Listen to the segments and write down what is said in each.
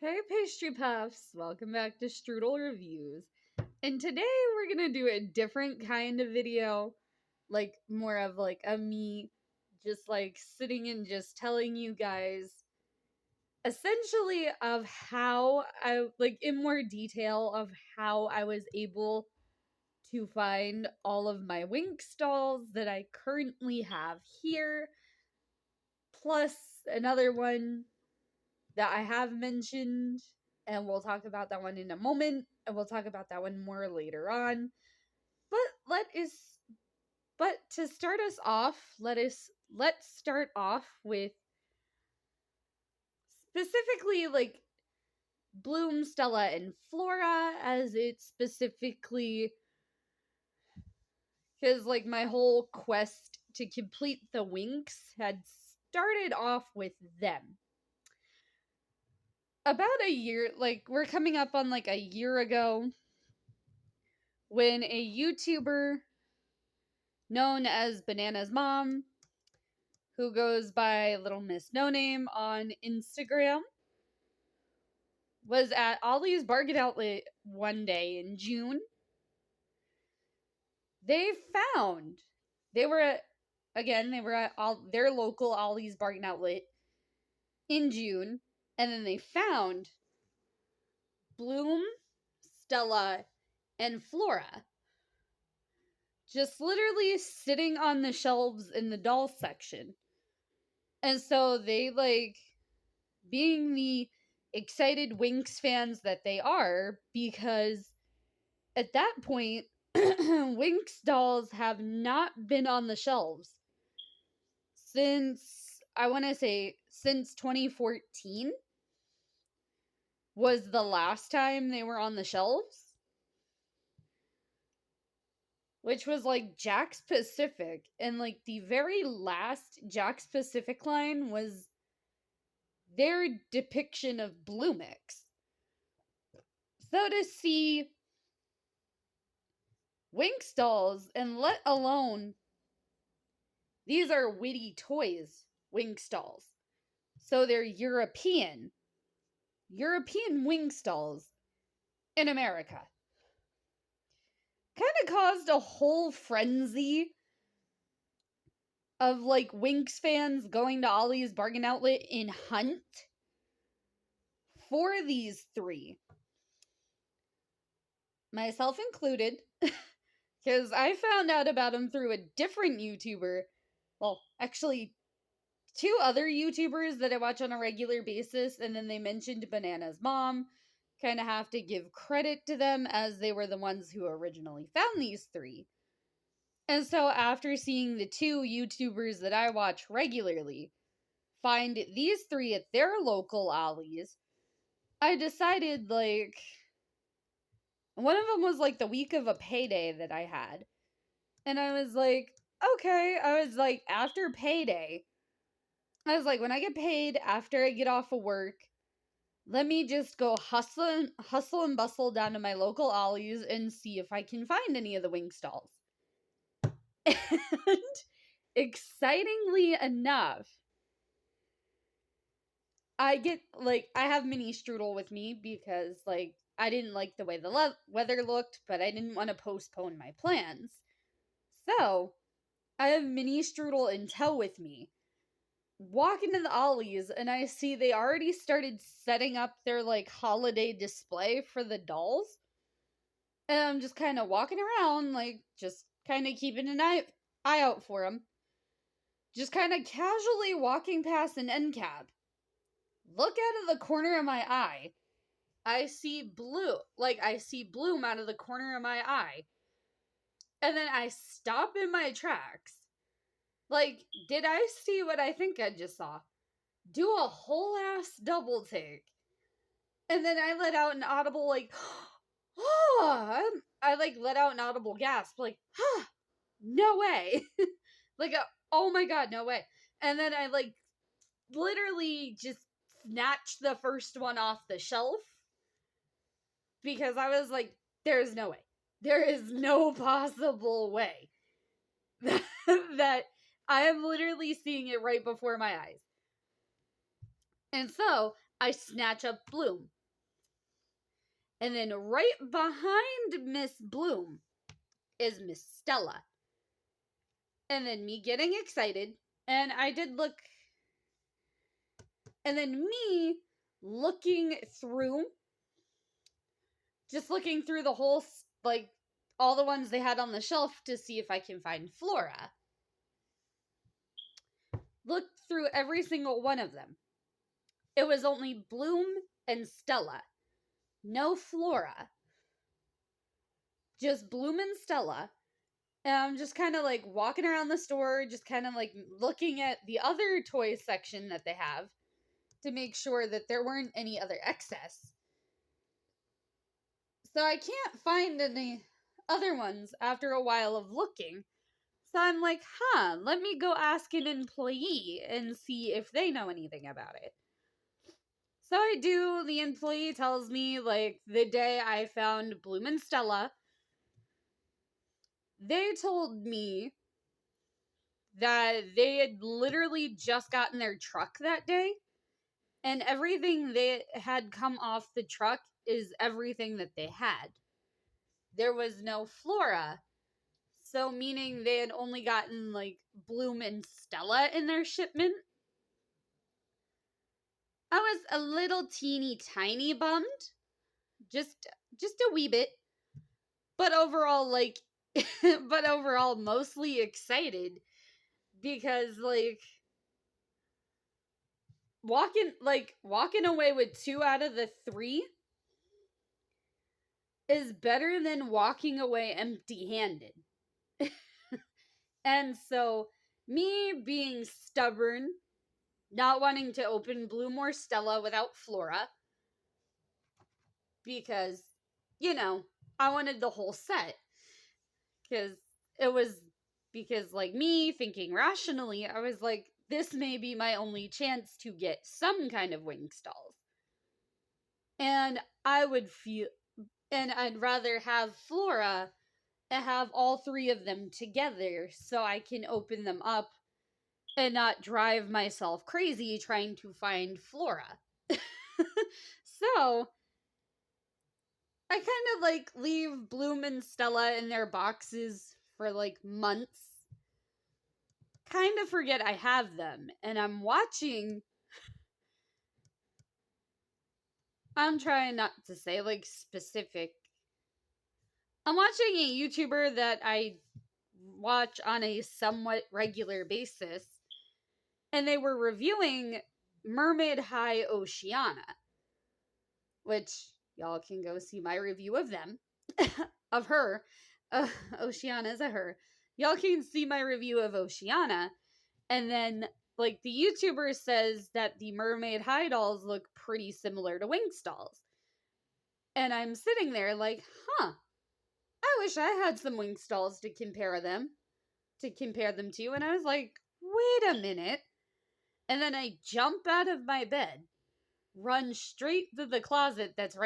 Hey pastry puffs, welcome back to Strudel Reviews. And today we're gonna do a different kind of video, like more of like a me just like sitting and just telling you guys essentially of how I like in more detail of how I was able to find all of my Winx dolls that I currently have here, plus another one that I have mentioned, and we'll talk about that one in a moment, and we'll talk about that one more later on. But to start us off, let's start off with specifically like Bloom, Stella, and Flora, as it specifically, because like my whole quest to complete the Winx had started off with them. About a year, like we're coming up on like a year ago, when a YouTuber known as Banana's mom, who goes by Little Miss No Name on Instagram, was at Ollie's Bargain Outlet one day in June. They found they were at their local Ollie's Bargain Outlet in June, and then they found Bloom, Stella, and Flora just literally sitting on the shelves in the doll section. And so they, like, being the excited Winx fans that they are, because at that point, Winx dolls have not been on the shelves since, I want to say, since 2014 was the last time they were on the shelves, which was like Jack's Pacific. And like the very last Jack's Pacific line was their depiction of Bloomix. So to see Winx dolls, and let alone, these are Witty Toys Winx dolls. So they're European Winx dolls in America. Kind of caused a whole frenzy of like Winx fans going to Ollie's Bargain Outlet in hunt for these three. Myself included, because I found out about them through a different YouTuber. Well, actually, two other YouTubers that I watch on a regular basis, and then they mentioned Banana's mom. Kind of have to give credit to them, as they were the ones who originally found these three. And so after seeing the two YouTubers that I watch regularly find these three at their local Ollie's, I decided, like, one of them was like the week of a payday that I had. And I was like, okay. I was like, after payday, I was like, when I get paid after I get off of work, let me just go hustle and bustle down to my local Ollie's and see if I can find any of the Winx dolls. And excitingly enough, I have mini Strudel with me because, like, I didn't like the way the weather looked, but I didn't want to postpone my plans. So, I have mini Strudel in tow with me. Walk into the Ollie's, and I see they already started setting up their, like, holiday display for the dolls. And I'm just kind of walking around, like, just kind of keeping an eye out for them. Just kind of casually walking past an end cap. Look out of the corner of my eye. I see Bloom out of the corner of my eye. And then I stop in my tracks. Like, did I see what I think I just saw? Do a whole ass double take. And then I let out an audible, like, oh, I like let out an audible gasp, like, no way. Like, oh my god, no way. And then I, like, literally just snatched the first one off the shelf, because I was like, there's no way. There is no possible way that I am literally seeing it right before my eyes. And so, I snatch up Bloom. And then right behind Miss Bloom is Miss Stella. And then me getting excited, and I did look, and then me looking through, just looking through the whole, like, all the ones they had on the shelf to see if I can find Flora. Looked through every single one of them. It was only Bloom and Stella. No Flora. Just Bloom and Stella. And I'm just kind of like walking around the store, just kind of like looking at the other toy section that they have to make sure that there weren't any other excess. So I can't find any other ones after a while of looking. So I'm like, let me go ask an employee and see if they know anything about it. So I do. The employee tells me, like, the day I found Bloom and Stella, they told me that they had literally just gotten their truck that day, and everything they had come off the truck is everything that they had. There was no Flora, so meaning they had only gotten, like, Bloom and Stella in their shipment. I was a little teeny tiny bummed, just a wee bit, but overall, like, mostly excited, because, like, walking away with 2 out of the 3 is better than walking away empty-handed. And so, me being stubborn, not wanting to open Bloom or Stella without Flora, because, I wanted the whole set. Because, like, me thinking rationally, I was like, this may be my only chance to get some kind of Winx Dolls. And I'd rather have Flora and have all 3 of them together so I can open them up and not drive myself crazy trying to find Flora. So, I kind of, like, leave Bloom and Stella in their boxes for, like, months. Kind of forget I have them. And I'm trying not to say, like, specific. I'm watching a YouTuber that I watch on a somewhat regular basis, and they were reviewing Mermaid High Oceania, which y'all can go see my review of them, of her. Oceana's a her. Y'all can see my review of Oceania, and then, like, the YouTuber says that the Mermaid High dolls look pretty similar to Winx Dolls. And I'm sitting there like, I wish I had some Winx Dolls to compare them to. And I was like, wait a minute. And then I jump out of my bed, run straight to the closet that's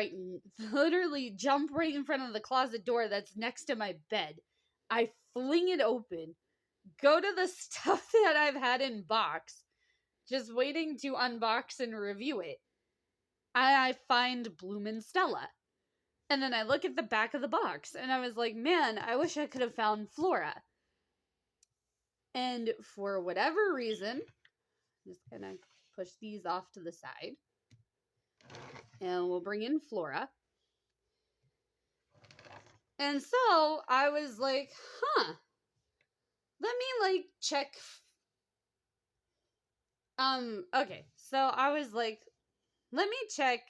literally jump right in front of the closet door that's next to my bed. I fling it open, go to the stuff that I've had in box, just waiting to unbox and review it. I find Bloom and Stella. And then I look at the back of the box, and I was like, man, I wish I could have found Flora. And for whatever reason, I'm just gonna push these off to the side, and we'll bring in Flora. And so I was like, let me, like, check. Okay, so I was like, let me check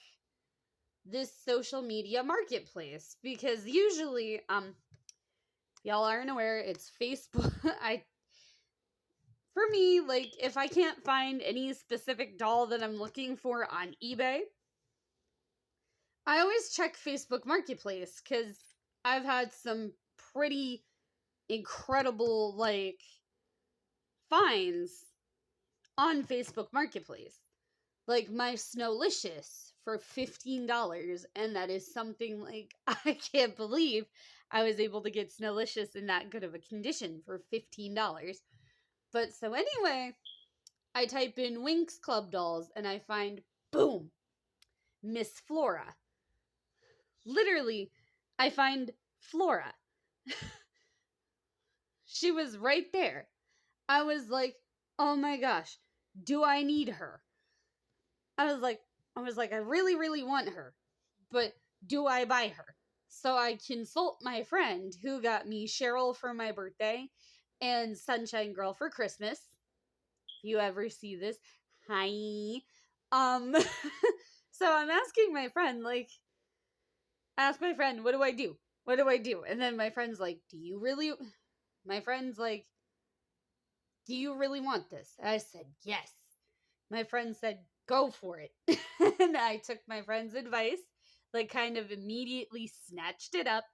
this social media marketplace, because usually, y'all aren't aware, it's Facebook. For me, like, if I can't find any specific doll that I'm looking for on eBay, I always check Facebook Marketplace, because I've had some pretty incredible, like, finds on Facebook Marketplace. Like, my Snowlicious for $15, and that is something, like, I can't believe I was able to get Snowlicious in that good of a condition for $15. But so anyway, I type in Winx Club dolls, and I find, boom, Miss Flora. literally, I find Flora. She was right there. I was like, oh my gosh, do I need her? I was like, I really, really want her, but do I buy her? So I consult my friend who got me Cheryl for my birthday and Sunshine Girl for Christmas. If you ever see this, hi. Um, so I'm asking my friend, like, ask my friend, what do I do? What do I do? And then my friend's like, my friend's like, do you really want this? I said, yes. My friend said, go for it. And I took my friend's advice, like, kind of immediately snatched it up.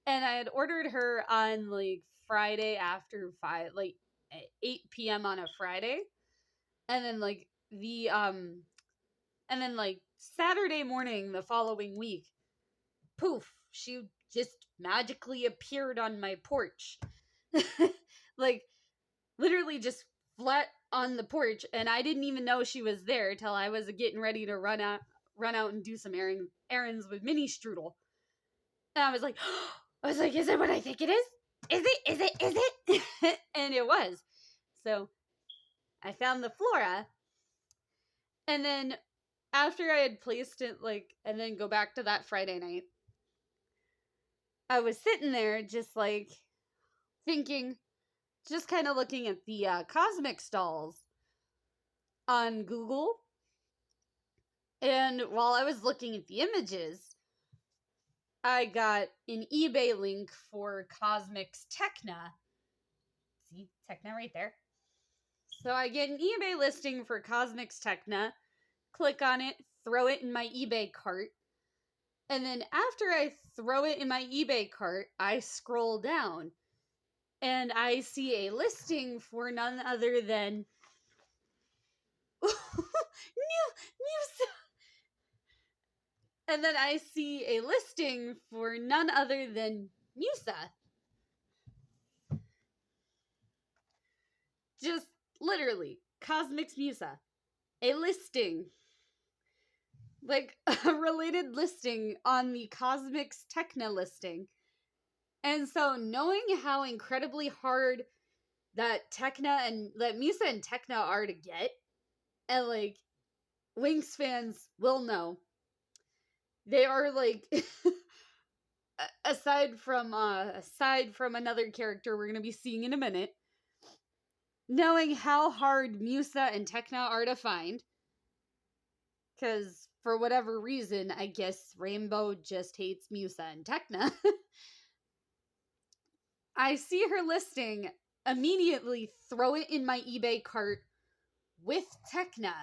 And I had ordered her on, like, Friday after 5, like, 8 p.m. on a Friday. And then, like, Saturday morning the following week, poof, she just magically appeared on my porch. Like, literally just flat on the porch, and I didn't even know she was there till I was getting ready to run out and do some errands with Mini Strudel. And I was like, is it what I think it is? Is it? And it was. So I found the Flora, and then after I had placed it, like, and then go back to that Friday night, I was sitting there just, like, thinking, just kind of looking at the Winx Dolls on Google. And while I was looking at the images, I got an eBay link for Cosmix Techna. See, Techna right there. So I get an eBay listing for Cosmix Techna, click on it, throw it in my eBay cart, and then after I throw it in my eBay cart, I scroll down, and I see a listing for none other than and then I see a listing for none other than Musa. Just literally, Cosmix Musa. A listing. Like, a related listing on the Cosmix Techna listing. And so, knowing how incredibly hard that Musa and Techna are to get, and, like, Winx fans will know, they are, like, aside from another character we're going to be seeing in a minute, knowing how hard Musa and Techna are to find, because for whatever reason, I guess Rainbow just hates Musa and Techna. I see her listing, immediately throw it in my eBay cart with Techna,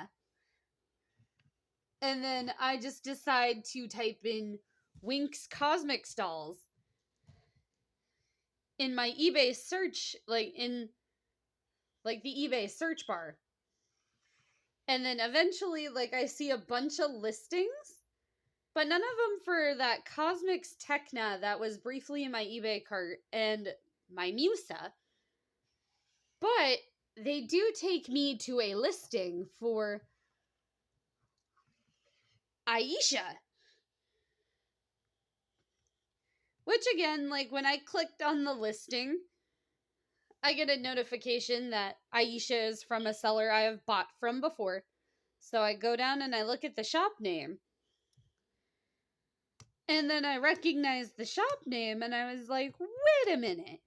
and then I just decide to type in Winx Cosmix Dolls in my eBay search, in the eBay search bar. And then eventually, I see a bunch of listings, but none of them for that Cosmix Techna that was briefly in my eBay cart and my Musa. But they do take me to a listing for Aisha. Which again, when I clicked on the listing, I get a notification that Aisha is from a seller I have bought from before. So I go down and I look at the shop name. And then I recognized the shop name and I was like, wait a minute.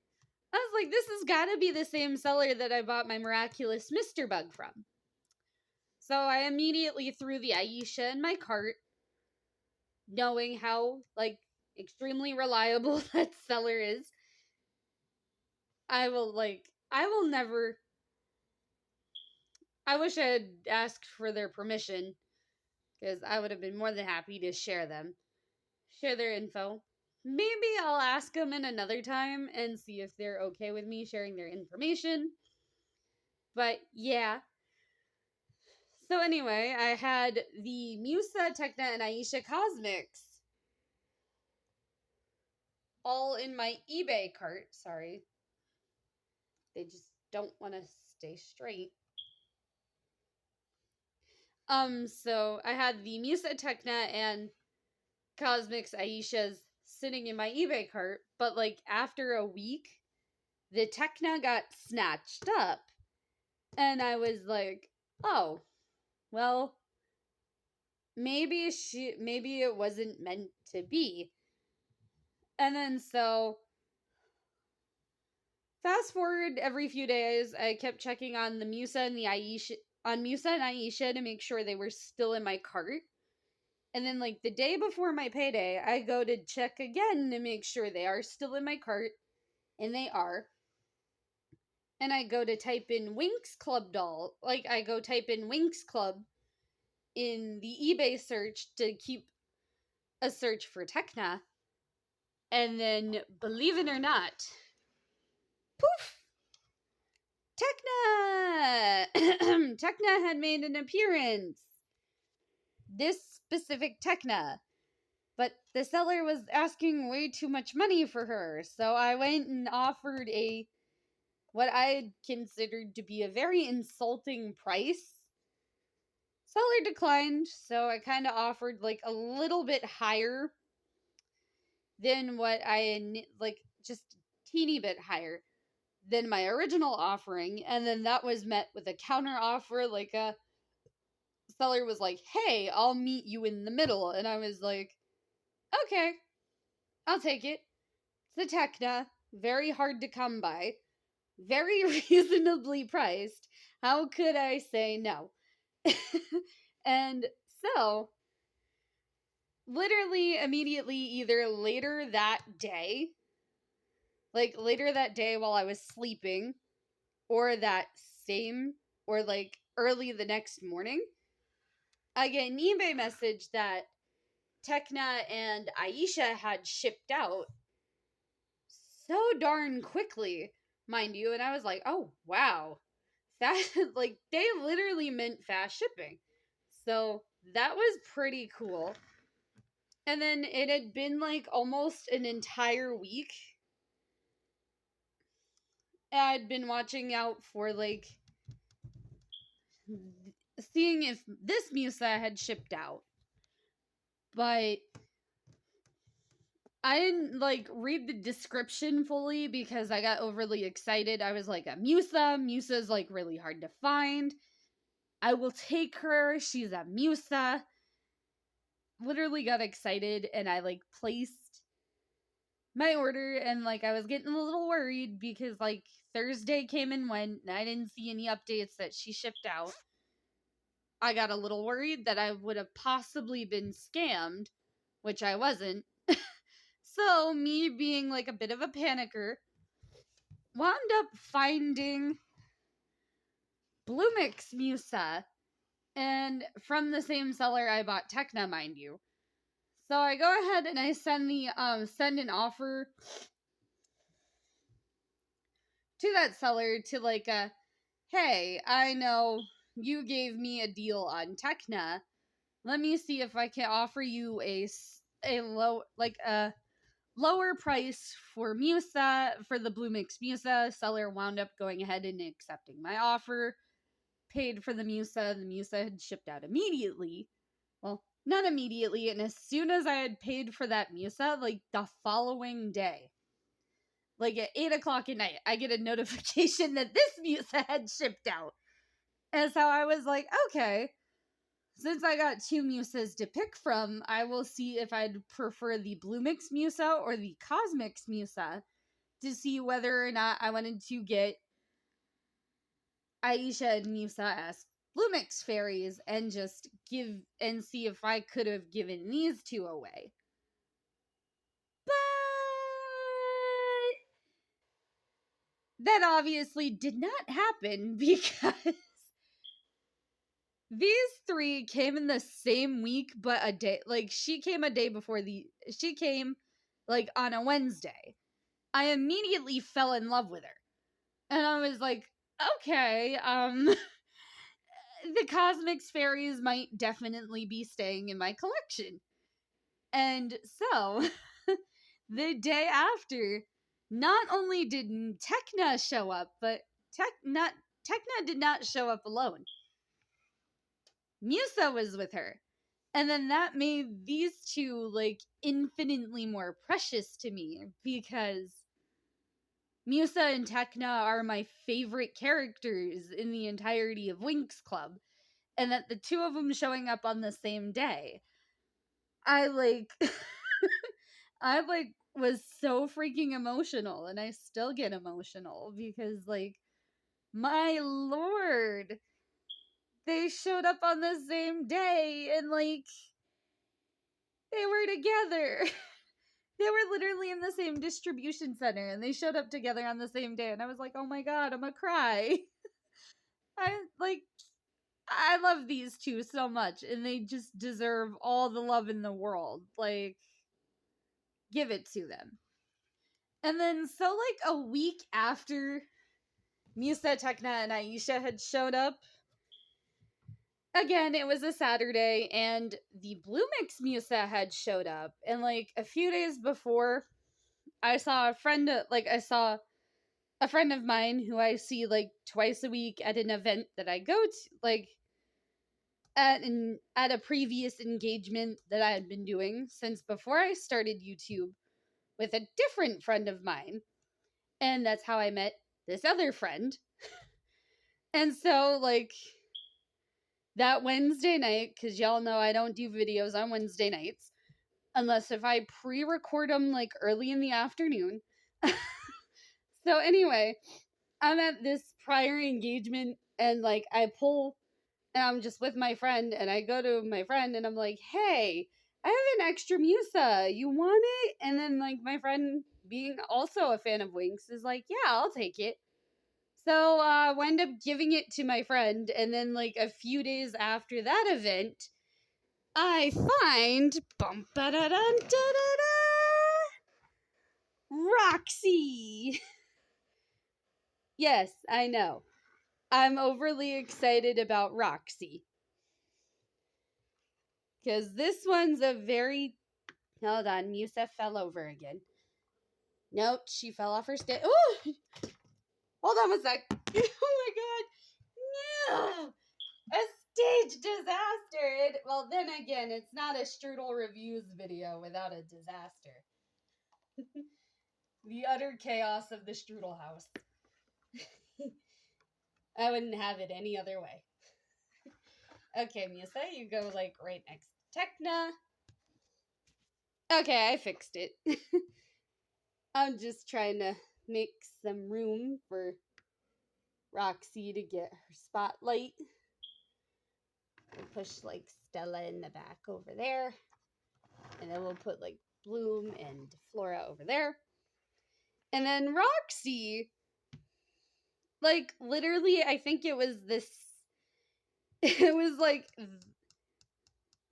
I was like, this has got to be the same seller that I bought my Miraculous Mr. Bug from. So I immediately threw the Aisha in my cart, knowing how, extremely reliable that seller is. I will never... I wish I had asked for their permission, because I would have been more than happy to share their info. Maybe I'll ask them in another time and see if they're okay with me sharing their information. But yeah. So anyway, I had the Musa, Techna, and Aisha Cosmix all in my eBay cart. Sorry. They just don't want to stay straight. So I had the Musa, Techna, and Cosmix Aisha's sitting in my eBay cart, but like after a week, the Tecna got snatched up. And I was like, oh, well, maybe it wasn't meant to be. And then so fast forward every few days, I kept checking on the Musa and the Aisha to make sure they were still in my cart. And then like the day before my payday, I go to check again to make sure they are still in my cart, and they are. And I go to type in Winx Club doll, like I go type in Winx Club in the eBay search to keep a search for Tecna. And then, believe it or not, poof! Tecna! Tecna had made an appearance. This specific Tecna. But the seller was asking way too much money for her, so I went and offered what I considered to be a very insulting price. Seller declined, so I kind of offered like a little bit higher than what like just teeny bit higher than my original offering, and then that was met with a counter offer. Like a seller was like, "Hey, I'll meet you in the middle," and I was like, "Okay, I'll take it." It's the Tecna, very hard to come by, very reasonably priced. How could I say no? And so, literally immediately, either later that day, while I was sleeping, or that same, or like early the next morning, I get an eBay message that Tecna and Aisha had shipped out so darn quickly, mind you. And I was like, oh, wow. That, like, they literally meant fast shipping. So that was pretty cool. And then it had been like almost an entire week. I'd been watching out for like seeing if this Musa had shipped out. But I didn't like read the description fully because I got overly excited. I was like, a Musa. Musa's like really hard to find. I will take her. She's a Musa. Literally got excited and I like placed my order, and like I was getting a little worried because like Thursday came and went and I didn't see any updates that she shipped out. I got a little worried that I would have possibly been scammed, which I wasn't. So, me being like a bit of a panicker, wound up finding Bloomix Musa, and from the same seller I bought Tecna, mind you. So I go ahead and I send an offer to that seller to like hey, I know you gave me a deal on Tecna. Let me see if I can offer you a lower price for Musa, for the Bloomix Musa. Seller wound up going ahead and accepting my offer, paid for the Musa. The Musa had shipped out immediately. Well, not immediately, and as soon as I had paid for that Musa, like the following day, like at 8 o'clock at night, I get a notification that this Musa had shipped out. And so I was like, okay, since I got two Musas to pick from, I will see if I'd prefer the Bloomix Musa or the Cosmix Musa to see whether or not I wanted to get Aisha and Musa as Bloomix fairies and just see if I could have given these two away. But that obviously did not happen because these three came in the same week, but a day, like, she came a day before she came, like, on a Wednesday. I immediately fell in love with her. And I was like, okay, the Cosmix Fairies might definitely be staying in my collection. And so, the day after, not only did Tecna show up, but Tecna did not show up alone. Musa was with her. And then that made these two like infinitely more precious to me because Musa and Tekna are my favorite characters in the entirety of Winx Club. And that the two of them showing up on the same day, I like I like was so freaking emotional, and I still get emotional because like my lord, they showed up on the same day and like they were together. They were literally in the same distribution center and they showed up together on the same day, and I was like, "Oh my god, I'm gonna cry." I like I love these two so much, and they just deserve all the love in the world. Like, give it to them. And then, so like a week after Musa, Tekna, and Aisha had showed up, again, it was a Saturday, and the Blue Mix Musa had showed up. And like a few days before, I saw a friend, I saw a friend of mine who I see like twice a week at an event that I go to, like at a previous engagement that I had been doing since before I started YouTube with a different friend of mine. And that's how I met this other friend. And so like that Wednesday night, because y'all know I don't do videos on Wednesday nights unless if I pre-record them like early in the afternoon. So anyway, I'm at this prior engagement and like I pull and I'm just with my friend and I go to my friend and I'm like, "Hey, I have an extra Musa. You want it?" And then like my friend, being also a fan of Winx, is like, "Yeah, I'll take it." So I wind up giving it to my friend, and then like a few days after that event, I find bum ba da dun da da da Roxy. Yes, I know. I'm overly excited about Roxy. Because this one's a very. Hold on, Musa fell over again. Nope, she fell off her stage. Oh! Hold on a sec. Oh my god. No! A stage disaster! Well, then again, it's not a Strudel reviews video without a disaster. The utter chaos of the Strudel house. I wouldn't have it any other way. Okay, Musa, you go like right next to Tekna. Okay, I fixed it. I'm just trying to make some room for Roxy to get her spotlight. We'll push like Stella in the back over there. And then we'll put like Bloom and Flora over there. And then Roxy, like literally, I think it was this, it was like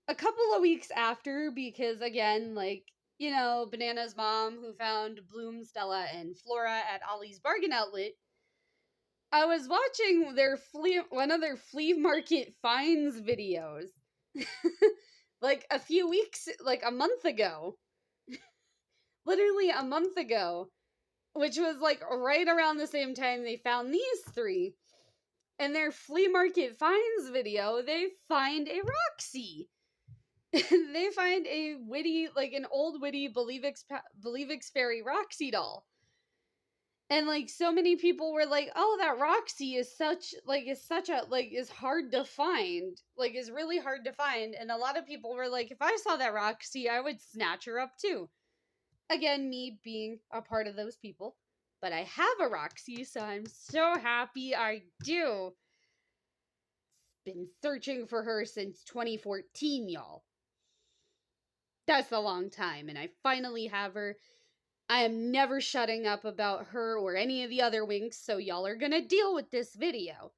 a couple of weeks after, because again, like, you know, Banana's mom who found Bloom, Stella, and Flora at Ollie's Bargain Outlet, I was watching one of their flea market finds videos like a few weeks, like a month ago. Literally a month ago, which was like right around the same time they found these three. In their flea market finds video, they find a Roxy. They find a witty, like an old witty Believix Fairy Roxy doll. And like so many people were like, "Oh, that Roxy is such a is hard to find. Like is really hard to find." And a lot of people were like, "If I saw that Roxy, I would snatch her up too." Again, me being a part of those people. But I have a Roxy, so I'm so happy I do. Been searching for her since 2014, y'all. That's a long time, and I finally have her. I am never shutting up about her or any of the other Winx, so y'all are gonna deal with this video.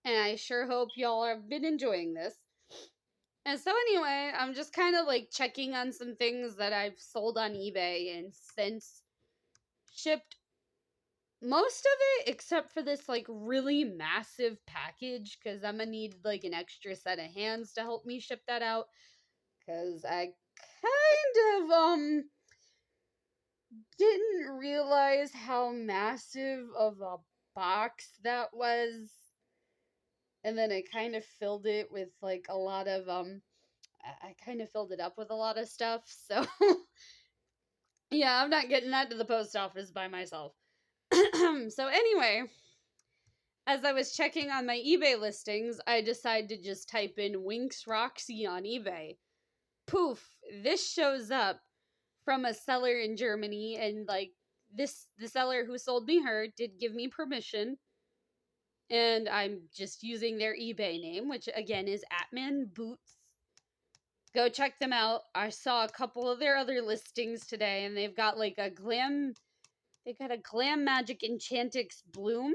And I sure hope y'all have been enjoying this. And so anyway, I'm just kind of like checking on some things that I've sold on eBay and since shipped most of it except for this like really massive package, because I'm gonna need like an extra set of hands to help me ship that out, because I kind of didn't realize how massive of a box that was, and then I kind of filled it with like a lot of I kind of filled it up with a lot of stuff, so yeah, I'm not getting that to the post office by myself. So anyway, as I was checking on my eBay listings, I decided to just type in Winx Roxy on eBay. Poof, this shows up from a seller in Germany, and like the seller who sold me her did give me permission, and I'm just using their eBay name, which again is Atman Boots. Go check them out. I saw a couple of their other listings today, and they've got like a glam magic enchantix bloom,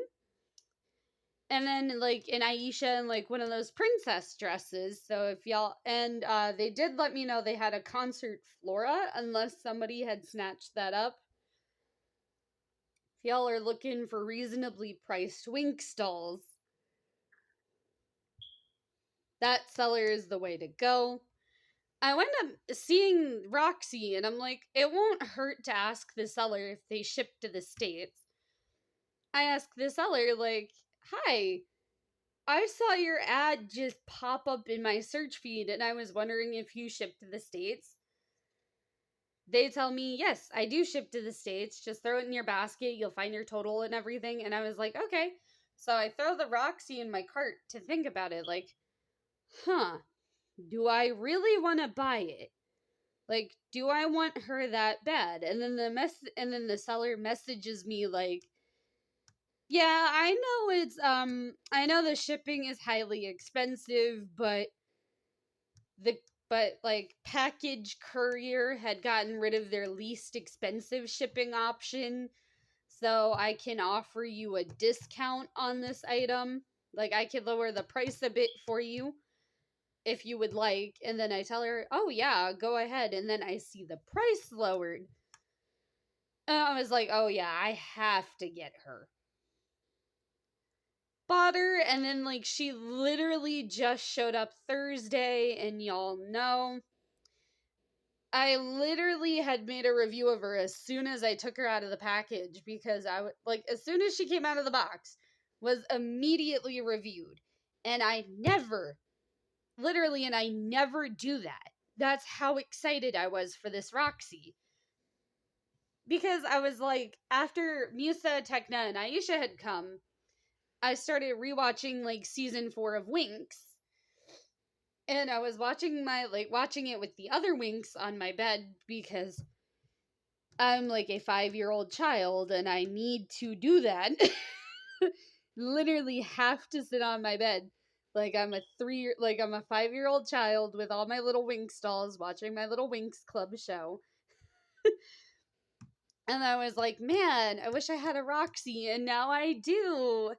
and then like an Aisha and like one of those princess dresses. So if y'all, and they did let me know they had a concert flora, unless somebody had snatched that up. If y'all are looking for reasonably priced Winx Dolls, that seller is the way to go. I wound up seeing Roxy, and I'm like, it won't hurt to ask the seller if they ship to the States. I asked the seller, like, hi, I saw your ad just pop up in my search feed, and I was wondering if you ship to the States. They tell me, yes, I do ship to the States. Just throw it in your basket. You'll find your total and everything. And I was like, okay. So I throw the Roxy in my cart to think about it. Like, do I really want to buy it? Like, do I want her that bad? And then the seller messages me like, yeah, I know I know the shipping is highly expensive, but like Package Courier had gotten rid of their least expensive shipping option, so I can offer you a discount on this item. Like, I could lower the price a bit for you if you would like. And then I tell her, oh yeah, go ahead. And then I see the price lowered. And I was like, oh yeah, I have to get her. Bought her, and then like she literally just showed up Thursday, and y'all know I literally had made a review of her as soon as I took her out of the package, because like as soon as she came out of the box was immediately reviewed. And I never do that. That's how excited I was for this Roxy. Because I was like, after Musa, Tekna, and Aisha had come, I started rewatching like season 4 of Winx. And I was watching it with the other Winx on my bed, because I'm like a 5-year-old child and I need to do that. Literally have to sit on my bed like I'm a 5-year-old child with all my little Winx dolls watching my little Winx Club show. And I was like, man, I wish I had a Roxy, and now I do.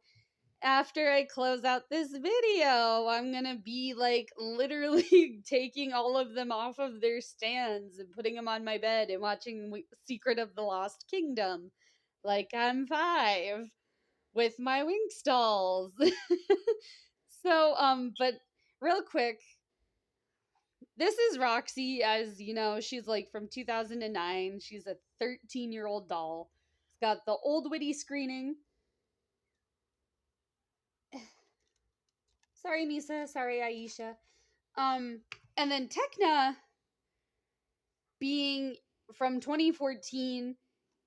After I close out this video, I'm gonna be like literally taking all of them off of their stands and putting them on my bed and watching Secret of the Lost Kingdom like I'm 5 with my Winx dolls. So, but real quick, this is Roxy. As you know, she's like from 2009. She's a 13-year-old doll. It's got the old witty screening. Sorry, Misa. Sorry, Aisha. And then Tekna, being from 2014,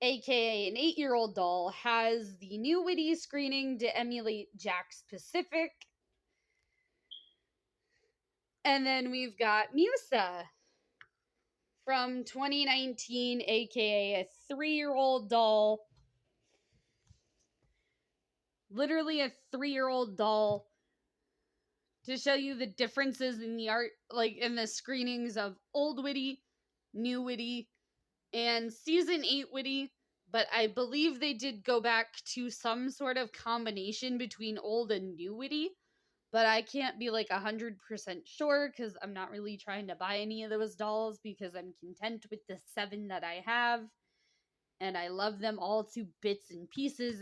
aka an 8-year-old doll, has the new witty screening to emulate Jack's Pacific. And then we've got Musa from 2019, aka a 3-year-old doll. Literally a 3-year-old doll, to show you the differences in the art, like in the screenings of old witty, new witty, and season 8 witty. But I believe they did go back to some sort of combination between old and new witty. But I can't be like 100% sure, because I'm not really trying to buy any of those dolls, because I'm content with the 7 that I have. And I love them all to bits and pieces.